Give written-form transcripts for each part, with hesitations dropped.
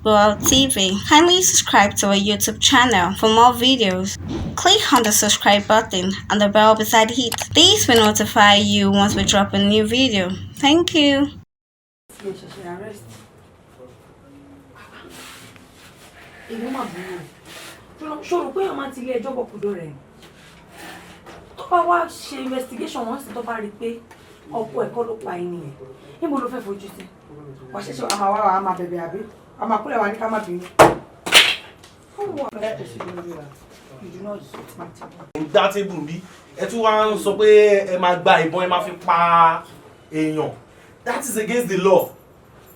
World TV. Kindly subscribe to our YouTube channel for more videos. Click on the subscribe button and the bell beside it. This will notify you once we drop a new video. Thank you. Ṣòro pé ọmọ ti ilé ẹjọ́ bọ̀ kúdó rẹ̀ tó bá wá ṣe investigation wọn sì tó bá rí pé ọkọ ẹ̀kọ́ ló pa ẹni yẹn níbo ló fẹ́ fojú sí wàá ṣẹ̀ṣẹ̀ àmà wá àmà bẹ̀bẹ̀ àbí àmà kúlẹ̀ wà ní ká má bínú. Dá tébù bí ẹ tún wá ń sọ pé ẹ máa gba ìbọn ẹ máa fi pa èèyàn, that is against the law.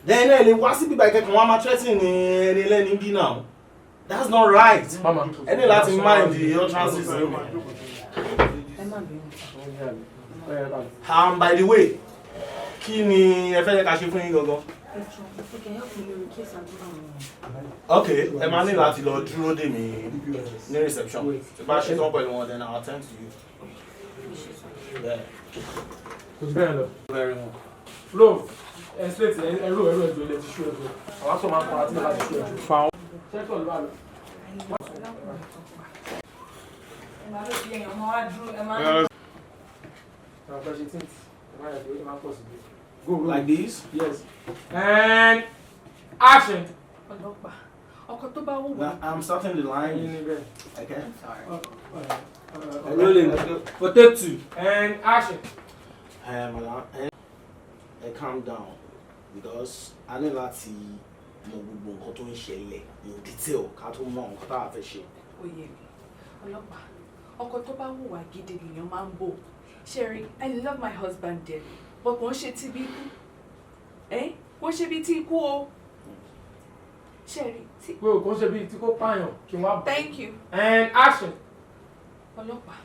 Then ẹ lè wá síbi ìgbà ìkẹkọ̀ọ́ wọn máa threaten ní ẹni ẹlẹ́ni bí náà. That's not right. Any láti mind the utterances. By the way, kí ni ẹ fẹ́ ká ṣe fún yín gangan? Okay, ẹ máa ní láti lọ dúró dè mí ní reception. Tí bá ṣe tán pẹ̀lú wọn, then I'll attend to you. Yeah. Very well. Flo, slate ẹ̀rọ ẹ̀jọ̀ ilẹ̀ ti ṣú ẹ̀jọ̀. Àwọn aṣọ máa ń pa àti ilẹ̀ ti ṣú ẹ̀jọ̀. Ṣẹ́tọ̀ ló wà lọ. Go like this. Yes. And action. I'm starting the line. Okay. Rolling. For take two. And action. Madam, calm down because I need láti mọ gbogbo nǹkan tó ń ṣẹlẹ̀ in detail ká tó mọ nǹkan tá a fẹ́ ṣe. Oyè mi ọlọ́pàá ọkọ tó bá hùwà gidi lèèyàn máa ń bò. Sherry, I love my husband dearly but wọ́n ṣe tí bí ikú wọ́n ṣe bí tí ikú o. Sherry tí. Pé o kò ṣe bí tí kò pààyàn kí n wá. Thank you. And action. Ọlọ́pàá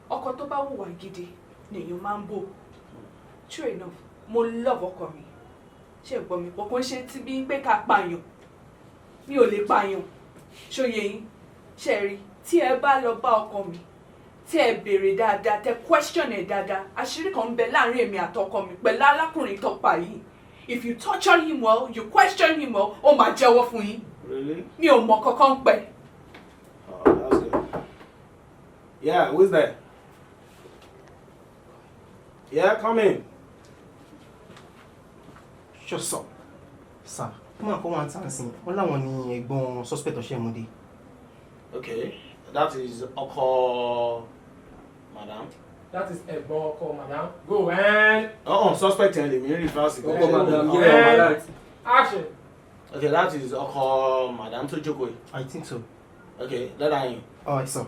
ọkọ tó bá hùwà gidi lèèyàn máa ń bò. True enough mo love ọkọ mi. Ṣé gbọ́ mi pọ̀ kó ṣe tí bí pé ká pààyàn mi ò lè pààyàn ṣòye yín. Sherry tí ẹ bá lọ bá ọkọ mi tí ẹ béèrè dáadáa tẹ question ẹ dáadáa àṣírí kan ń bẹ láàrin èmi àtọkọ mi pẹ̀lú alákùnrin tó pa yìí. If you torture him well, you question him well, ó máa jẹ́wọ́ fún yín. Really? Mi ò mọ kankan pẹ̀. Oh, that's good. Yeah, who's there? Yeah, come in. Just so. Sir, come on, dancing. Wọ́n láwọn ni ẹ̀gbọ́n suspect Ọ̀ṣẹ́mọdé. Okay, that is ọkọ madam. That is ẹ̀gbọ́n ọkọ madam. Go and. Suspect yẹn lè mí rí fásitì. Ọkọ madam. Yeah. Action. Okay, that is ọkọ madam tó jókòó yìí. I think so. Okay, let her in. Alright, sir.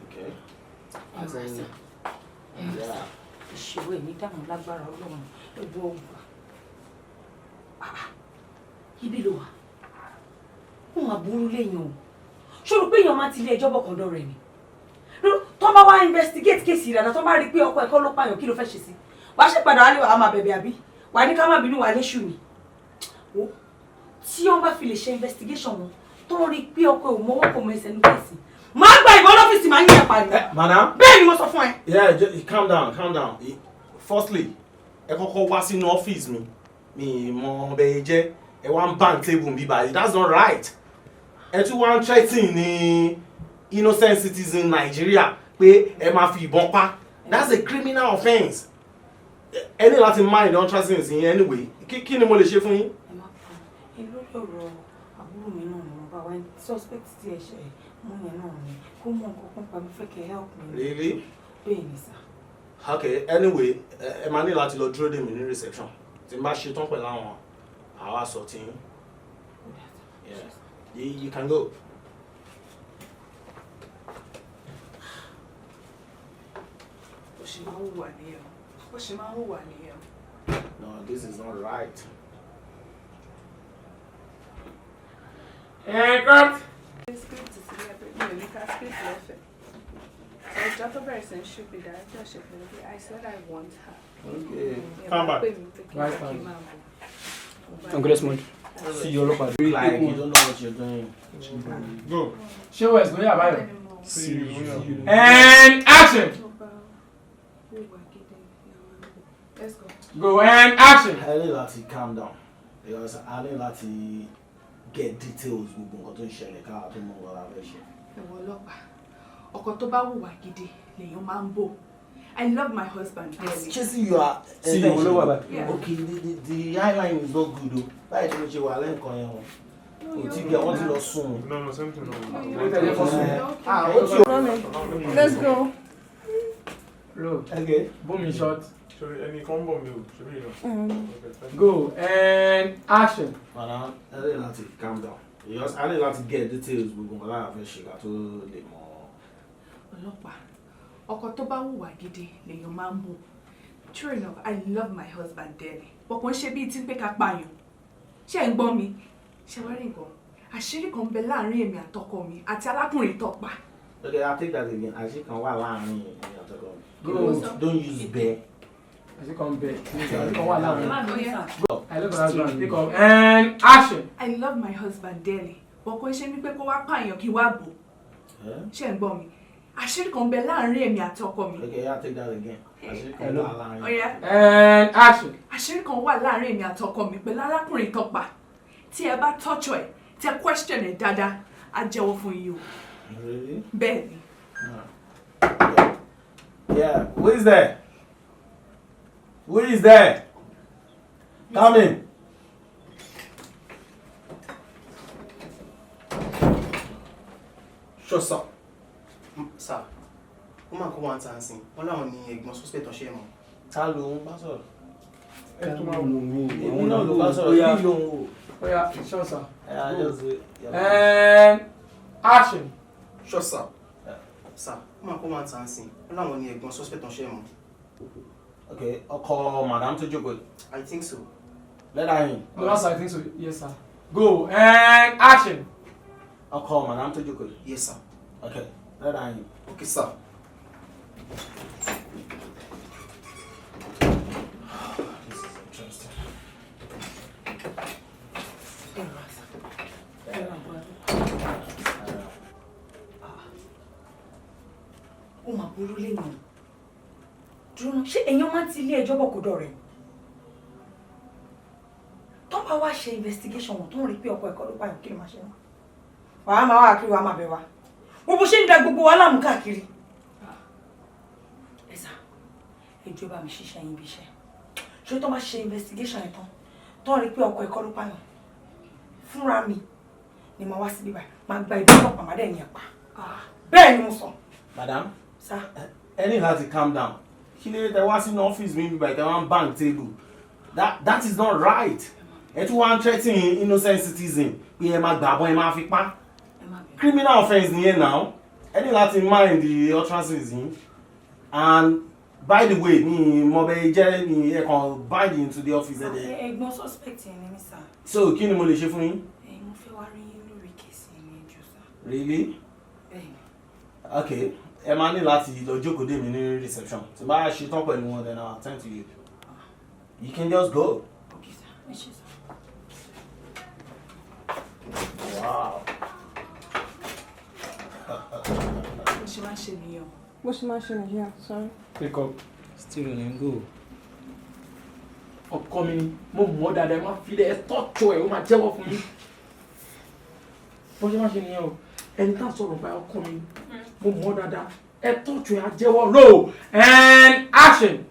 Okay. Yeah. Ìṣòro èmi dáhùn lágbára Ọlọ́run ẹ̀gbọ́n ọgbà. Ibi ló wà. Wọ́n máa burú léèyàn o. Ṣòro pé èèyàn máa ti ilé ẹjọ́ bọ̀kàndọ̀ rẹ̀ ni. Tó bá wá investigate case ìrànà tó bá rí pé ọkọ ẹ̀kọ́ ló pààyàn kí ló fẹ́ ṣe sí. Wàá ṣe padà wálé wàá máa bẹ̀bẹ̀ àbí. Wàá ní ká má bínú wàá léṣù ni. Tí wọ́n bá fi lè ṣe investigation wọn tó rí pé ọkọ ò mọ́wọ́ kò mọ ẹsẹ̀ ní kéèsì. Máa gba ìbọn lọ́fíìsì máa ń yẹ pàdé. Madam. Bẹ́ẹ̀ ni mo sọ fún ẹ. Yeah, just, calm down, calm down. Firstly, ẹ kọ́kọ́ wá sínú ọ́fíìsì mi. Mi mọ ọbẹ̀ jẹ́. Ẹ wá ń bank table bí báyìí. That's not right. Ẹ tún wá ń threaten ní innocent citizen Nigeria pé ẹ máa fi ìbọn pa. That's a criminal offence. Ẹ ní láti mind on trusting in anyway. Kí ni mo lè ṣe fún yín? Ẹ má pa ìlú lọ́rọ̀ àbúrò mi náà ni mo bá wá suspect tí ẹ ṣe mú yẹn náà ni kó mọ nǹkan kan pa mi fẹ́ kẹ́ help me. Really? Bẹ́ẹ̀ ni sà. Okay, anyway, ẹ máa ní láti lọ dúró dè mí ní reception. Tí n bá ṣe tán pẹ̀lú àwọn àwa sọ tí yín. Yeah, you can go. Ó ṣe máa ń hùwà nìyẹn. Ó ṣe máa ń hùwà nìyẹn. No, this is not right. And cut. Script is mi ò ní ká script lẹ́fẹ̀ẹ́. Ẹjọ́ tó bẹ̀rẹ̀ sí ń ṣùgbì dájọ́ ṣe pẹ̀lú bí I said I want her. Okay. Come back. Right hand. Congress mode. See your look at Like you don't know what you're doing. Go. Show us where you are. And action. Tó bá hùwà gidi Let's go. Go and action. I need láti calm down because I need láti get details gbogbo nǹkan tó ń ṣẹlẹ̀ káà tó mọ̀ wọ́n lábẹ́ ṣe. Ẹ̀wọ̀ ọlọ́pàá, ọkọ tó bá hùwà gidi lèèyàn máa ń bò. I love my husband dearly. Chasing you are. See you all over. Okay, the eyeline is not good though. Báyìí ni mo ṣe wà lẹ́ǹkan yẹn o. Kò tí bí àwọn ti lọ sùn. No, something no. Let's go. Look, Okay. boom in shot. Sorry, any combo meal. Sorry, no. Okay, thank you. Go and action. Madam, I need láti calm down. Because I need láti get details gbogbo nǹkan láàfin ṣe ká tó lè mọ̀. Ọlọ́pàá, ọkọ tó bá hùwà gidi lèèyàn máa ń bò. True enough, I love my husband dearly. But kò ń ṣe bíi tí ń pé ká pààyàn. Ṣé ẹ̀ ń gbọ́ mi? Ṣé wá rí nǹkan? Àṣírí kan bẹ láàrin èmi àtọkọ mi àti alákùnrin tó pa. Okay, I'll take that again. Àṣírí kan wà láàrin èmi àtọkọ mi. Go. Don't use bear. As you come back. Come on, Oh, yeah. go. I love my husband. Pick up and action. I love my husband dearly. But kò ń ṣe mí pé kó wá pààyàn kí wá bò. Ṣé ẹ̀ ń gbọ́ mi? Àṣírí kan bẹ láàrin èmi àti ọkọ mi. Okay, I'll take that again. Àṣírí kan wà Oh, láàrin. yeah. And action. Àṣírí kan wà láàrin èmi àti ọkọ mi pẹ̀lú alákùnrin tó pa. Tí ẹ bá tọ́jú ẹ̀, tí ẹ question ẹ̀ dáadáa, á jẹ́wọ́ fún yín o. Really? Bẹ́ẹ̀ ni. Yeah, who is there? Who is there? Come in. Sure, sir. Sir, wọ́n máa kó wọn tàn sí. Wọ́n láwọn ní ẹ̀gbọ́n suspect ọ̀ṣẹ́ mọ̀. Ta ló ń bá sọ̀rọ̀? Ẹ tún máa wò mí. Èmi náà ló bá sọ̀rọ̀. Oya. Kí ló ń wò? Oh yeah, sure sir. I just wait. And action. Sure, sir. Sir, wọ́n máa kó wọn tàn sí. Wọ́n láwọn ní ẹ̀gbọ́n suspect ọ̀ṣẹ́ mọ̀. Okay, ọkọ madam tó jókòó. I think so. Let her in. No, that's I think so. Yes sir. Go and action. Ọkọ madam tó jókòó. Yes, sir. Okay, let her in. Okay, sir. This is interesting. Ó máa burú lẹ́yìn. Dúró náà, ṣé èèyàn máa ń ti ilé ẹjọ́ bọ̀ kó dọ̀rẹ́? Tó bá wá ṣe investigation wọn tó ń rí pé ọkọ ẹ̀kọ́ ló pààyàn kí ló máa ṣe wọn? Wàá máa wá kiri wàá máa bẹ̀ wá. Mo bó ṣe ń da gbogbo wa láàmú káàkiri. Ẹ sà, ẹjọ́ bá mi ṣiṣẹ́ yín bí iṣẹ́. Ṣé tó bá ṣe investigation yẹn tán, tó ń rí pé ọkọ ẹ̀kọ́ ló pààyàn? Fúnra mi ni màá wá sí bíbá, màá gba ìbọn ọlọ́pàá má dẹ̀ ní ẹ̀pà. Bẹ́ẹ̀ ni mo sọ. Madam, Sà. ẹ ní láti calm down. Kí ló dé tẹ wá sínú ọ́fíìsì mi bíbá ìtẹ́ wá ń bank table? That is not right. Ẹ tún wá ń threaten innocent citizen pé ẹ máa gbàbọn ẹ máa fi pa. Criminal offence nìyẹn now. Ẹ ní láti mind the utterances yìí. And by the way, mi mọ bẹ jẹ́ mi ẹ kàn bind into the office ẹ dẹ. Ẹ̀gbọ́n suspect yẹn ni mí sà. So kí ni mo lè ṣe fún yín? Mo fẹ́ wá rí yín lórí kéèsì ní ẹjọ́ sà. Really? Bẹ́ẹ̀ni. Okay. Ẹ máa ní láti lọ jókòó dé mi ní reception. Tí bá ṣe tán pẹ̀lú wọn, then I'll attend to you. You can just go. Okay sà. Ẹ ṣé sà. Wow. Bó ṣe máa ń ṣe nìyẹn o. Bó ṣe máa ń ṣe nìyẹn, sorry. Pick up. Still rolling, go. Ọkọ mi ni mo mọ̀ dáadáa ẹ má fi lẹ̀ ẹ tọ́jú ẹ̀ ó máa jẹ́wọ́ fún yín. Bó ṣe máa ṣe nìyẹn o. Ẹni tá a sọ̀rọ̀ bá ọkọ mi mo mọ̀ dáadáa ẹ tọ́jú ẹ̀ á jẹ́wọ́. Roll and action.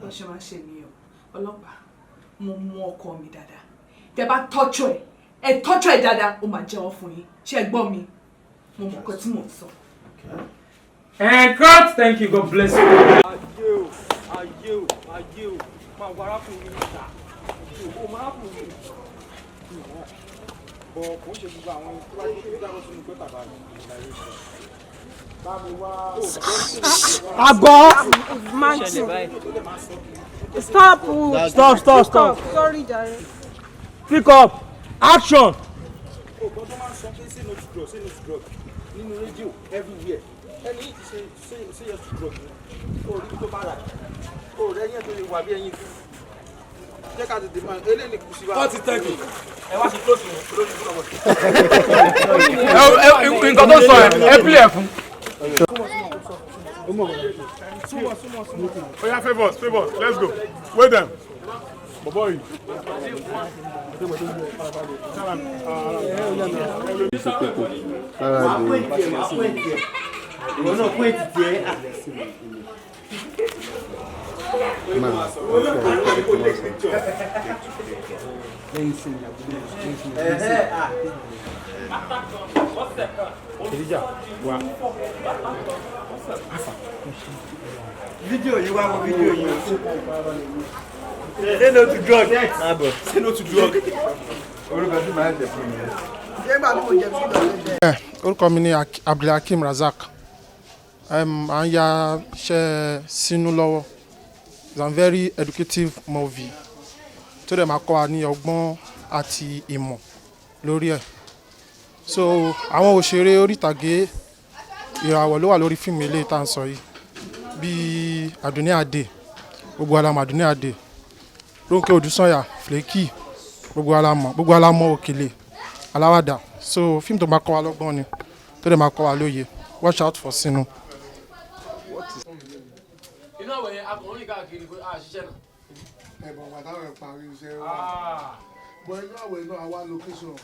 Bó ṣe máa ń ṣe nìyẹn o. Ọlọ́pàá, mo mú ọkọ mi dáadáa. Tẹ bá tọ́jú ẹ̀ dáadáa, ó máa jẹ́wọ́ fún yín. Ṣé ẹ gbọ́ mi? Mo mọ̀ nǹkan tí mò ń sọ. And cut. Thank you. God bless you. Ayé o, máa wá arákùnrin níta. Ó máa kùnrin. Bọ̀ kò ń ṣe gbogbo àwọn tó bá yẹ kí ó dáwọ́ sínú pé bàbá mi ìlàyé ṣe. Bá mi wá. Àgọ́! Stop. Sorry, Jare. Pick up. Action. Ògbọ́n tó máa ń sọ pé say no to drug nínú rédíò everywhere. Ẹni yìí ti say yes to drug ni. O rí tó bá rà. O rẹ̀ yẹn tó lè wà bí ẹyin fún. Jẹ́ ká tètè máa eléyìí kù sí wa. Wọ́n ti tẹ́kì. Ẹ wá ṣe close lórí ìfúnná wọn. Nǹkan tó sọ ẹ pílẹ̀ fún. Oh yeah, favors, let's go. Wait them. Boy. Video you want video you. Say no to drug. Say no to drug. Orúkọ mi ni Abdulhakeem Razak. À ń ya iṣẹ́ sínú lọ́wọ́. It's a very educative movie. Tó dẹ̀ máa kọ́ wa ní ọgbọ́n àti ìmọ̀ lórí ẹ̀. So àwọn òṣèré orí ìtàgé ìràwọ̀ ló wà lórí fíìmù eléyìí tá à ń sọ yìí. Bíi Àdùnní Adé, gbogbo alamọ̀ Àdùnní Adé, Rónkẹ́ Odùsànyà, Flaky, gbogbo alamọ̀ Òkèlè, Aláwàdà. So fíìmù tó máa kọ́ wa lọ́gbọ́n ni, tó dẹ̀ máa kọ́ wa lóye. Watch out for Sinu. Iná wẹ̀yẹ akọ̀ròyìn káàkiri pé ṣiṣẹ́ náà. Ẹ̀bọ̀n wà táwọn ẹ̀ parí iṣẹ́ wọn. Bọ̀ inú àwẹ̀ náà àwa location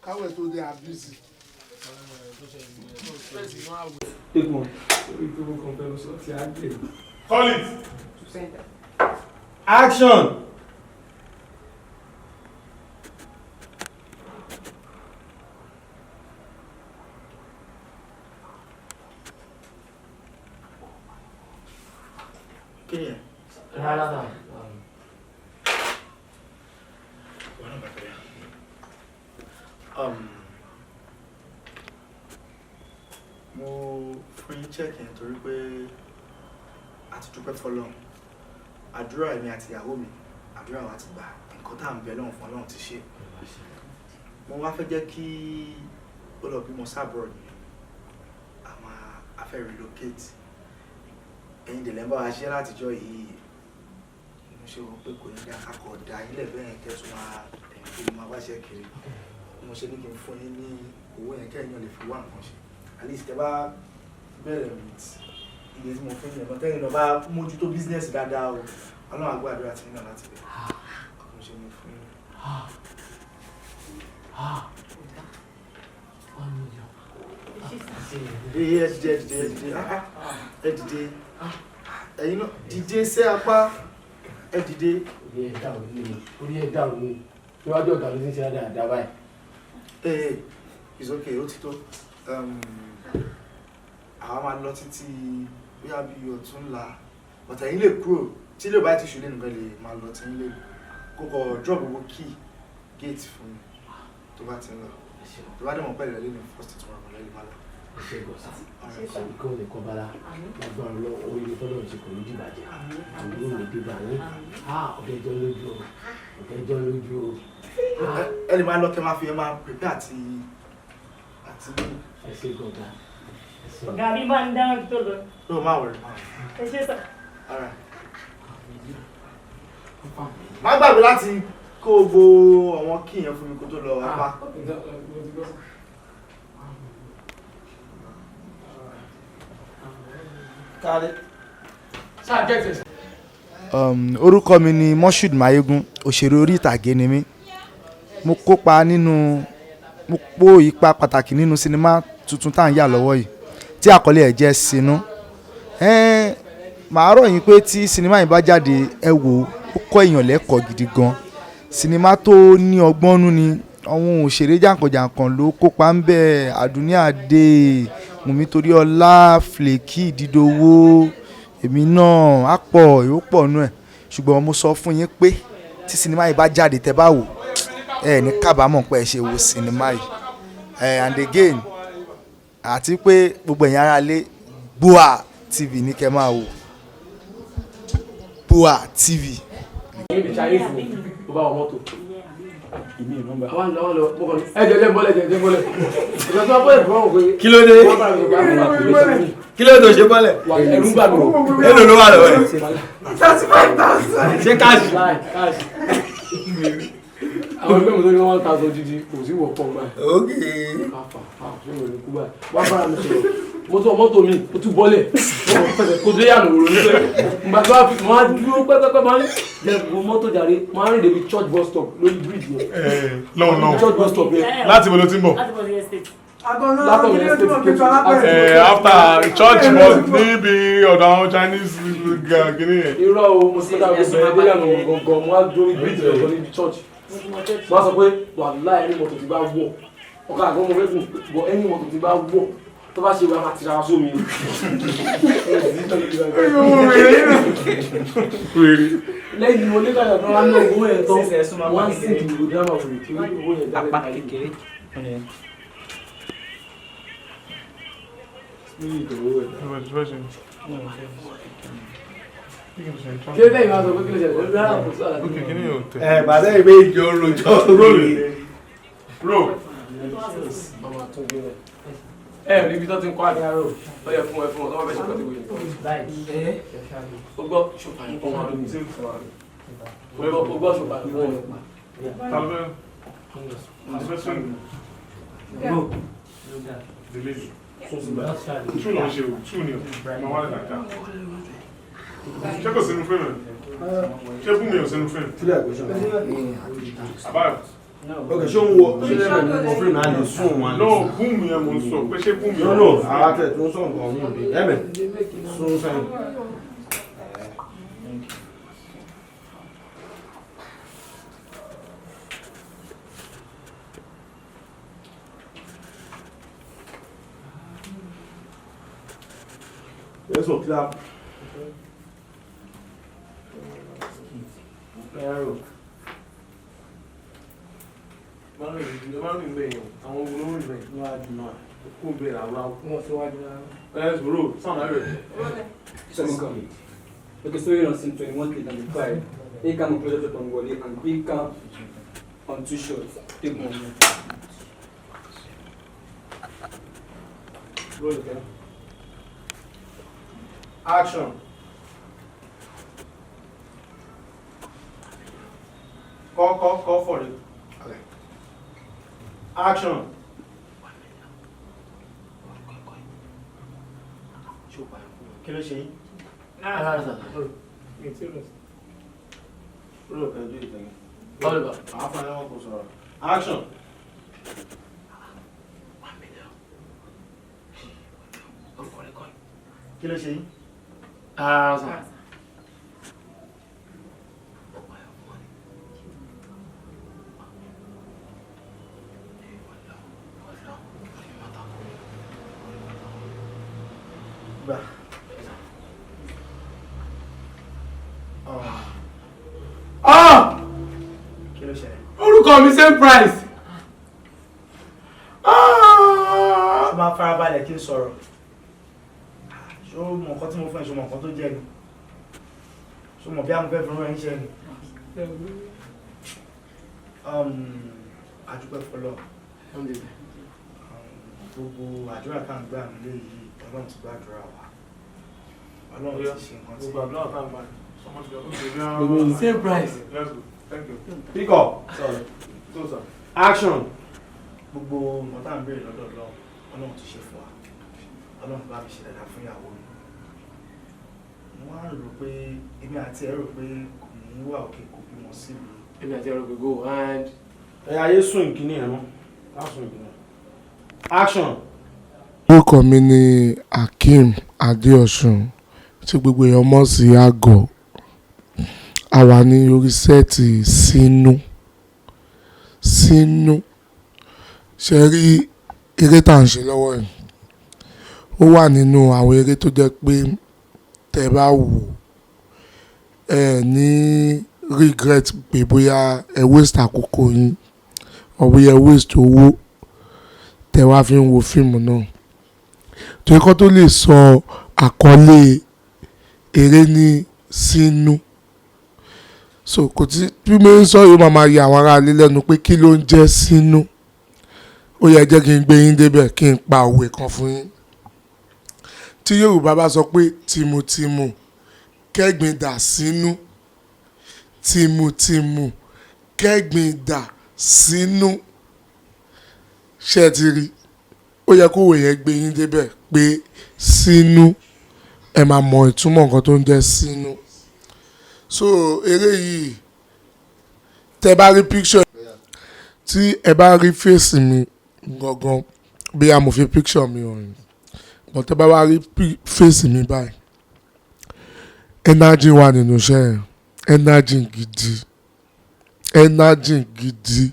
káwẹ̀ tó dé àbísì. Call it. Action. Okay. Mo fún yín check in torí pé àti dúpẹ́ fọ́lọ́run. Àdúrà èmi àti ìyàwó mi, àdúrà wa ti gbà. Nǹkan tá à ń bẹ lọ́hùn fún Ọlọ́run ti ṣe. Mo wá fẹ́ jẹ́ kí ó lọ bímọ sábúrò ni. Àmọ́ a fẹ́ relocate. Ẹ̀yin dẹ̀ lẹ́ ń bá wa ṣe látijọ́ yìí. Mo ṣe wọ́n pé kò ní dá akọ̀ dá ilẹ̀ bẹ́ẹ̀ kẹ́tù máa wáṣẹ́ kiri. Mo ṣe ní kí n fún yín ní owó yẹn kẹ́yìn lè fi wá nǹkan ṣe. At least tẹ́ bá bẹ̀rẹ̀ with iye tí mo fún yín ẹ̀gbọ́n tẹ́yìn lọ bá mójútó business dáadáa o. Ọlọ́run á gbọ́ àdúrà tí yín náà láti bẹ̀. Mo ṣe ní fún yín. Ẹ dìde. Ẹ̀yin náà dìde sẹ́ apá. Ẹ dìde. Orí ẹ̀ dàrú ni. Níwájú ọ̀gá ló ti ń ṣe dáadáa báyìí. It's okay, ó ti tó. Àwa máa lọ títí bóyá bí ọ̀tún ńlá. Bọ̀tà yín lè kúrò tí ilé ìbá ti ṣùlẹ̀ nìkan lè máa lọ tí yín lè kókò drop owó key gate fún mi tó bá ti ń lọ. Tó bá dẹ̀ mọ̀ pẹ̀lú ẹ̀lẹ́nu first tó máa mọ̀ lẹ́yìn máa lọ. Ìkọ́ lè kọ́ bára lágbára lọ orí tọ́lọ́run ṣe kò ní dìbàjẹ́. Àwọn olóòrùn dé bá yín. Ọ̀dẹ́jọ́ lójú o. Ọ̀dẹ́jọ́ lójú o. Ẹ lè máa lọ kẹ́ máa fi ẹ máa prepare àti. Ẹ ṣe gọ̀gá. Ọ̀gá mi máa ń dáhùn tó lọ. No, má wọ̀rẹ̀. Ẹ ṣe sà. Má gbàgbé láti kó gbogbo àwọn kí yẹn fún mi kó tó lọ apá. Orúkọ mi ni Moshood Mayegun, òṣèré orí ìtàgé ni mí. Mo kópa mo kó ipa pàtàkì nínú sinimá tuntun tá à ń yà lọ́wọ́ yìí tí àkọlé ẹ̀ jẹ́ Sinu. Màá rọ̀ yín pé tí sinimá yìí bá jáde ẹ wò ó kọ́ èèyàn lẹ́kọ̀ọ́ gidi gan. Sinimá tó ní ọgbọ́n nú ni, àwọn òṣèré jàǹkànjàǹkàn ló kópa ń bẹ̀. Àdùnní Adé, Mùmí Toríọlá, Flaky, Dídòwó, èmi náà á pọ̀ yóò pọ̀ nú ẹ̀. Ṣùgbọ́n mo sọ fún yín pé tí sinimá yìí bá jáde tẹ́ bá wò ẹ ní kábàámọ̀ pé ẹ ṣe wo sinimá yìí. And again àti pé gbogbo ẹ̀yin ará lé Bua TV ní kẹ́ máa wò. Bua TV. Kí ló dé? Kí ló dé ṣe bọ́lẹ̀? Èlò ló wà lọ́wọ́ ẹ̀? 35,000. Ṣé káàṣì? Àwọn ẹgbẹ́ mi tó ní 1,000 jíjí kò sí wọ́pọ̀ gbà. Ok. Wá bára mi sọ̀rọ̀. mọ́tò mi ó tún bọ́lẹ̀ kó dé yànnà òru níbẹ̀ ìgbà tó wà fi máa dúró pẹ́pẹ́pẹ́ máa ń jẹ́ mọ́tò jàre máa ń rìn débi church bus stop lórí bridge yẹn. lọ́wọ́ church bus stop yẹn. láti wo ló ti ń bọ̀. látọ̀ yẹn state after church bus níbi ọ̀dọ̀ àwọn Chinese gíní yẹn. irọ́ o mo sì dáa gbogbo ẹgbẹ́ yànnà gangan mo á dúró bridge yẹn níbi church mo á sọ pé wàhálà ẹni mọ́tò ti bá wọ̀ ọ̀gá àgbọ̀n mo fẹ́ fún bọ̀ ẹni mọ́tò ti bá wọ̀ tó bá ṣe wá máa ti ra aṣọ mi. lẹ́yìn mo nígbà tó wá ní owó ẹ̀ tán wọ́n á sì ìlú dáná òwe kí owó yẹn dábẹ́ apá kékeré. kí ló dé ìwà sọ pé kí ló ṣẹlẹ̀ lórí àwọn kò sọ àlàyé. bàtà ìwé ìjọ rojọ́ níbi tó ti ń kọ́ àdé aró ó yẹ fún ẹ fún ọ tó bá fẹ́ ṣe pàtó ìwé. ó gbọ́ ṣùpà ní ọmọ àdó mi ó gbọ́ ṣùpà ní ọmọ ìpa. ṣé kò sínú fíìmù ṣé fún mi ò sínú fíìmù. àbáyọ. ok ṣé ń wo ṣé lẹ́nu ọ̀fìn náà lè sún wọn. no búùmù yẹn mo ń sọ pé ṣé búùmù yẹn. no ara tẹ̀ tó ń sọ nǹkan mi ò dé ẹ̀mẹ̀ sún sẹ́yìn. Eso, claro. Claro. Máa ń rìn bẹ́ẹ̀ yẹn, àwọn ogun ló ń rìn bẹ́ẹ̀. Níwájú náà. Kó bẹ̀rẹ̀ àwọn àwọn. Wọ́n síwájú náà. Let's roll. Sound like it. Okay, so you're on scene 21 click and 5. A cam closer to Wally and B cam on 2 shots. Take 1 minute. Roll again. Action. Call for it. Okay. Action. Kí ló ṣe yín? Oliver. Action. Kí ló ṣe yín? Gbà. Kí ló ṣẹlẹ̀? Orúkọ mi same price. Ṣé máa farabalẹ̀ kí n sọ̀rọ̀? Ṣé o mọ̀ nǹkan tí mo fẹ́ ṣe mọ̀ nǹkan tó jẹ́ ni? Ṣé o mọ̀ bí a mọ̀ fẹ́ fún ẹ̀ ń ṣe ni? Adúpẹ́ fọlọ́. Gbogbo àdúrà tá à ń gbà nílé yìí, Ọlọ́run ti gbàdúrà wa. Ọlọ́run ti ṣe nǹkan tí. Gbogbo àdúrà tá à ń gbà. Same price. Let's go. Thank you. Pick up. Sorry. So, sir. Action. Gbogbo nǹkan tá à ń béèrè lọ́dọ̀ Ọlọ́run ti ṣe fún wa. Ọlọ́run bá mi ṣe dáadáa fún ìyàwó mi. Mo wá rò pé èmi àti ẹ rò pé kò ní wà òkè kò bímọ síbi. Èmi àti ẹ̀rọ gbogbo and. Ayé sún ìkíní ẹ̀ mọ́. Sún ìkíní. Action. Orúkọ mi ni Akeem Adéọ̀sùn tí gbogbo èèyàn mọ̀ sí Àgọ̀. A wà ní orí sẹ́ẹ̀tì Sínú. Ṣe rí eré tá à ń ṣe lọ́wọ́ yìí. Ó wà nínú àwọn eré tó jẹ́ pé tẹ́ bá wò ẹ ní regret pé bóyá ẹ waste àkókò yín or bóyá ẹ waste owó tẹ́ wá fi ń wo fíìmù náà. Torí kọ́ tó lè sọ àkọlé eré ní Sínú. So kò tí bí mo ń sọ yóò máa ya àwọn ará ilé lẹ́nu pé kí ló ń jẹ́ Sínú. Ó yẹ jẹ́ kí n gbé yín débẹ̀ kí n pa òwe kan fún yín. Tí Yorùbá bá sọ pé tìmùtìmù kẹ́gbìn dà sínú, tìmùtìmù kẹ́gbìn dà sínú. Ṣé ẹ ti rí? Ó yẹ kó òwe yẹn gbé yín débẹ̀ pé sínú ẹ máa mọ ìtumọ̀ nǹkan tó ń jẹ́ sínú. So eré yìí tẹ bá rí picture tí ẹ bá rí fèsì mi gangan bí a mọ̀ fi picture mi hàn but tẹ bá wá rí fèsì mi báyìí energy wà nínú iṣẹ́ yẹn, energy gidi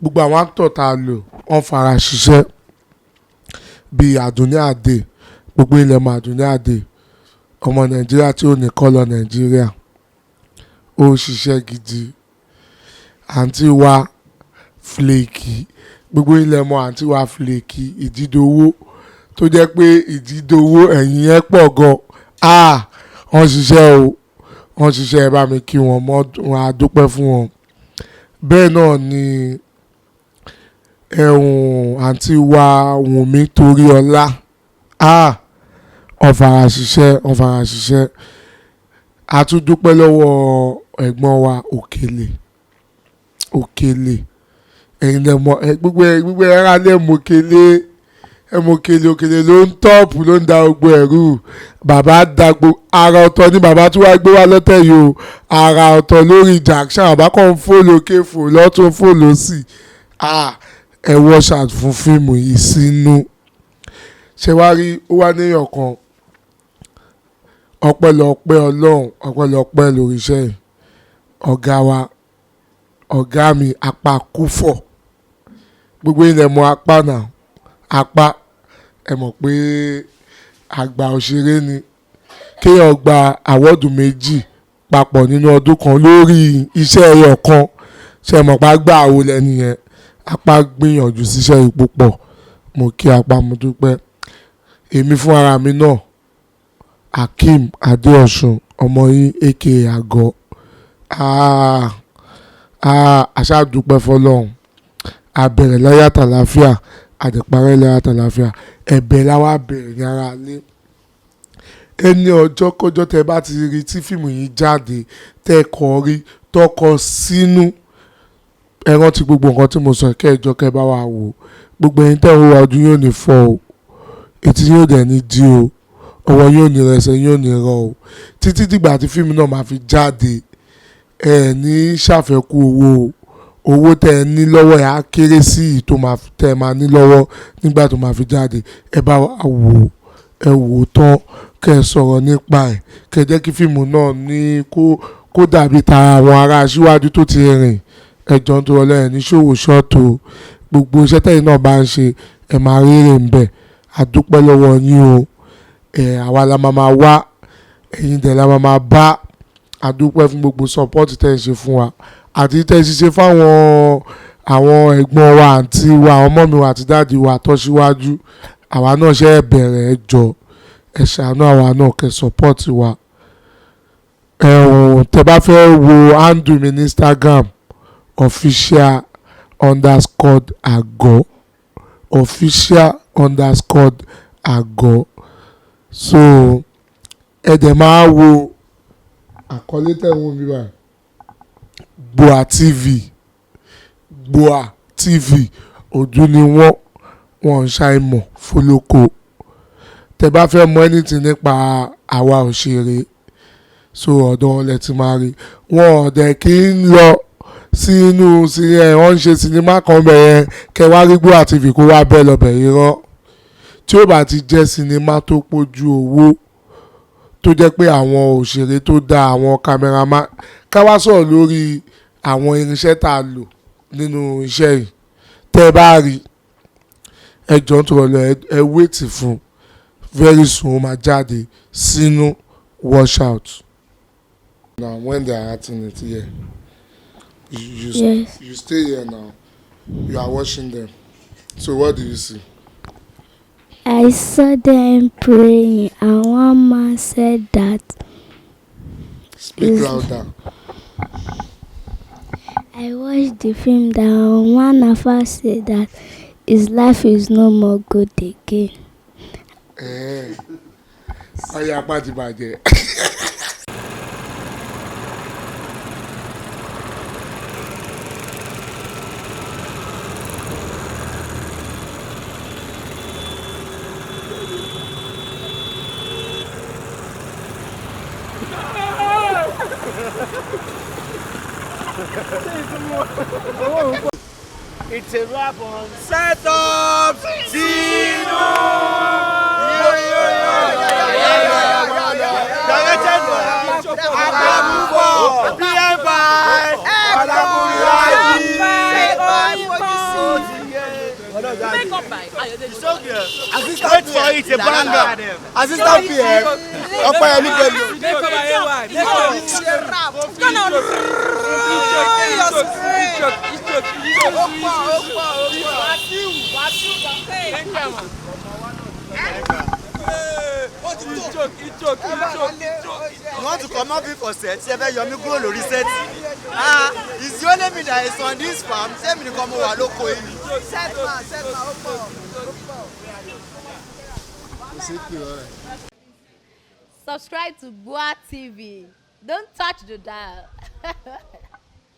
gbogbo àwọn actor tá a lò wọ́n fara ṣiṣẹ́ bíi Àdùnní Adé gbogbo ilẹ̀ mọ̀ Àdùnní Adé ọmọ Nàìjíríà tí ò ní kọ́lọ̀ Nàìjíríà ó ṣiṣẹ́ gidi. Àǹtí wa Flaky gbogbo ilẹ̀ mọ̀ àǹtí wa Flaky Ìdídòwó tó jẹ́ pé Ìdídòwó ẹ̀yìn ẹ̀ pọ̀ gan wọ́n ṣiṣẹ́ o wọ́n ṣiṣẹ́ ẹ bá mi kí wọn mọ́ wọn á dúpẹ́ fún wọn. Bẹ́ẹ̀ náà ni àǹtí wa Wùnmí Toríọlá wọ́n fara ṣiṣẹ́ a tún dúpẹ́ lọ́wọ́ ẹ̀gbọ́n wa Òkèlè ẹ̀yin lẹ mọ̀ gbogbo ẹ̀rọ alẹ́ Òkèlè ló ń tọ́ọ̀pù ló ń da gbogbo ẹ̀rú bàbá dàgbò ara ọ̀tọ̀ ni bàbá tí wàá gbé wá lọ́tẹ̀ yìí o ara ọ̀tọ̀ lórí jackson bàbá kan ń fò lókè fò lọ́tún fò lọ́sì ẹ wọ́ṣà fún fíìmù yìí sínú ṣé wàá rí ó wá níyàn kan ọpẹ́lọpẹ́ Ọlọ́run ọpẹ́lọpẹ́ lórí iṣẹ́ yìí ọ̀gá mi apá kúfọ̀ gbogbo ilẹ̀ mọ̀ apá náà apá ẹ mọ̀ pé àgbà òṣèré ni kéèyàn gba àwọ́dù méjì papọ̀ nínú ọdún kan lórí iṣẹ́ ẹyọ kan ṣe mọ̀ pé àgbà àwo lẹ́nu yẹn apá gbìyànjú síṣẹ́ yìí púpọ̀ mo kí apá mo dúpẹ́ èmi fún ara mi náà Akeem Adéọ̀sùn ọmọ yín aka àgọ́ àṣàdúpẹ́ fọlọ́run àbẹ̀rẹ̀ láyà tàlàáfíà àdìparẹ́ láyà tàlàáfíà ẹ̀bẹ̀ láwa bẹ̀rẹ̀ ní ara lé ẹni ọjọ́ kọjọ́ tẹ bá ti rí tí fíìmù yìí jáde tẹ kọ rí tọkọ sínú ẹ rántí gbogbo nǹkan tí mo sọ kẹjọ kẹ bá wà wò gbogbo ẹ̀yin tẹ ń wá ojú yóò ní fọ́ o etí yóò dẹ̀ ní dí o ọwọ́ yóò ní rẹsẹ̀ yóò ní rọ o títí dìgbà tí fíìmù náà máa fi jáde ẹ ní ṣàfẹ́kù owó tẹ ẹ ní lọ́wọ́ ẹ á kéré sí ìtò tẹ ẹ máa ní lọ́wọ́ nígbà tó máa fi jáde ẹ bá wò ẹ wò tán kẹ ẹ sọ̀rọ̀ nípa ẹ̀ kẹ ẹ jẹ́ kí fíìmù náà ní kó dàbí tara àwọn ará aṣíwájú tó ti rìn ẹjọ́ tó rọlẹ́ ẹ̀ ní ṣòwò ṣọ́ọ̀tò gbogbo iṣẹ́ tẹ̀yìn náà bá ń ṣe ẹ máa rere ń bẹ̀ àdúpẹ́ lọ́wọ́ yín o àwa la máa wá ẹ̀yin dẹ̀ la máa bá àdúpẹ́ fún gbogbo support tẹ̀ ń ṣe fún wa àti tẹ̀ ń ṣiṣẹ́ fáwọn àwọn ẹ̀gbọ́n wa àǹtí wa àwọn ọmọ mi wa àti dáàdi wa tó ṣíwájú àwa náà ṣe é bẹ̀rẹ̀ ẹ jọ ẹ ṣàánú àwa náà kẹ́ support wa tẹ́ bá fẹ́ wo handle mi ní Instagram official_àgọ́ so ẹ dẹ̀ máa wo àkọlé tẹ̀wọ̀n mi báyìí Gboah TV ojú ni wọ́n ń ṣàìmọ̀ fólókò tẹ́ bá fẹ́ mọ̀ anything nípa àwa òṣèré so ọ̀dọ̀ wọn lẹ ti máa rí wọn ọ̀dẹ̀ kí ń lọ sínú wọ́n ń ṣe sinimá kan bẹ̀yẹn kẹwàá rí Gboah TV kó wá bẹ́ẹ̀ lọ bẹ̀yẹn rọ́ tí ó bá ti jẹ́ sinimá tó pójú owó tó jẹ́ pé àwọn òṣèré tó dá àwọn kámẹ́rámà ká wá sọ̀rọ̀ lórí àwọn irinṣẹ́ tá a lò nínú iṣẹ́ yìí tẹ́ ẹ bá rí ẹjọ́ tó rọ̀ lọ ẹ wéètì fún very soon ó máa jáde sínú wash out. Now when they are acting it here yes. You stay here now you are watching them so what do you see? I saw them praying and one man said that. Speak louder. I watched the film that one of us said that his life is no more good again. Ọya apá ti bàjẹ́. It's a rap on Setup Sino. Directed by Adamubo, PM by Make up by Wait for it, a banger. Assistant PM, Opayemi Bello. Make up by AY. Make up. Come on. You want to come out for set? Say you me go lórí set. It's the only me that is on this farm. Say me come over loco in. Set ma. Subscribe to Boa TV. Don't touch the dial.